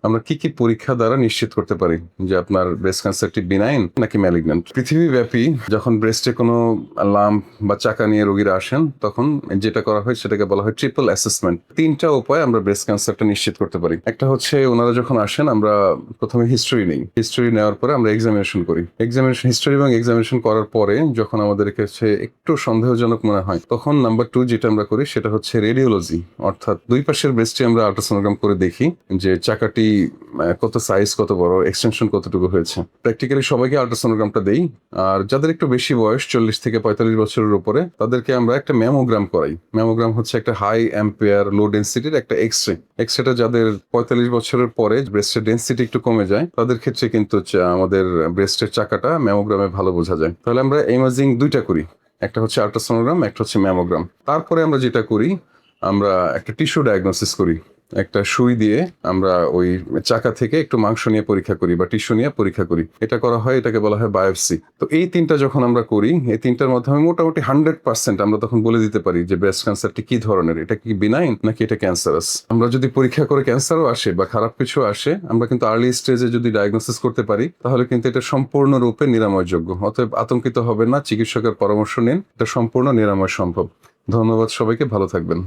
আমরা কি পরীক্ষা দ্বারা নিশ্চিত করতে পারি যে আপনার ব্রেস্ট ক্যান্সারটি বিনাইন নাকি ম্যালিগন্যান্ট? পৃথিবীব্যাপী যখন ব্রেস্টে কোনো লাম্প বা চাকা নিয়ে রোগীরা আসেন, তখন যেটা করা হয় সেটাকে বলা হয় ট্রিপল অ্যাসেসমেন্ট। ৩টা উপায়ে আমরা ব্রেস্ট ক্যান্সারটা নিশ্চিত করতে পারি। একটা হচ্ছে ওনারা যখন আসেন আমরা প্রথমে হিস্ট্রি নেই। হিস্ট্রি নেওয়ার পরে আমরা এক্সামিনেশন করি। হিস্ট্রি এবং এক্সামিনেশন করার পরে যখন আমাদের কাছে একটু সন্দেহজনক মনে হয়, তখন নাম্বার 2 যেটা আমরা করি সেটা হচ্ছে রেডিওলজি। অর্থাৎ দুই পাশের ব্রেস্টে আমরা আল্ট্রাসোনোগ্রাম করে দেখি যে চাকাটি কত সাইজ, কত বড়, এক্সটেনশন কতটুকু হয়েছে। প্র্যাকটিক্যালি সবাইকে আল্ট্রাসোনোগ্রামটা দেই। আর যাদের একটু বেশি বয়স 40 থেকে 45 বছরের উপরে, তাদেরকে আমরা একটা ম্যামোগ্রাম করাই। ম্যামোগ্রাম হচ্ছে একটা হাই অ্যাম্পিয়ার লো ডেন্সিটির একটা এক্সরে। এক্সরেটা যাদের 45 বছরের পরে ব্রেস্টের ডেন্সিটি একটু কমে যায়, তাদের ক্ষেত্রে কিন্তু আমাদের ব্রেস্টের চাকাটা ম্যামোগ্রামে ভালো বোঝা যায়। তাহলে আমরা ইমেজিং দুইটা করি, একটা হচ্ছে আল্ট্রাসোনোগ্রাম, একটা হচ্ছে ম্যামোগ্রাম। তারপরে আমরা যেটা করি, আমরা একটা টিস্যু ডায়াগনোসিস করি। একটা সুই দিয়ে আমরা ওই চাকা থেকে একটু মাংস নিয়ে পরীক্ষা করি বা টিস্যু নিয়ে পরীক্ষা করি। এটা করা হয়, এটাকে বলা হয় বায়োপসি। তো এই 3টা যখন আমরা করি, এই 3টার মাধ্যমে মোটামুটি 100% আমরা তখন বলে দিতে পারি যে ব্রেস্ট ক্যান্সারটি কি ধরনের, এটা কি বিনাইন নাকি এটা ক্যান্সারাস। আমরা যদি পরীক্ষা করে ক্যান্সারও আসে বা খারাপ কিছু আসে, আমরা কিন্তু আর্লি স্টেজে যদি ডায়াগনোসিস করতে পারি, তাহলে কিন্তু এটা সম্পূর্ণরূপে নিরাময়যোগ্য। অতএব আতঙ্কিত হবেন না, চিকিৎসকের পরামর্শ নিন, এটা সম্পূর্ণ নিরাময় সম্ভব। ধন্যবাদ সবাইকে, ভালো থাকবেন।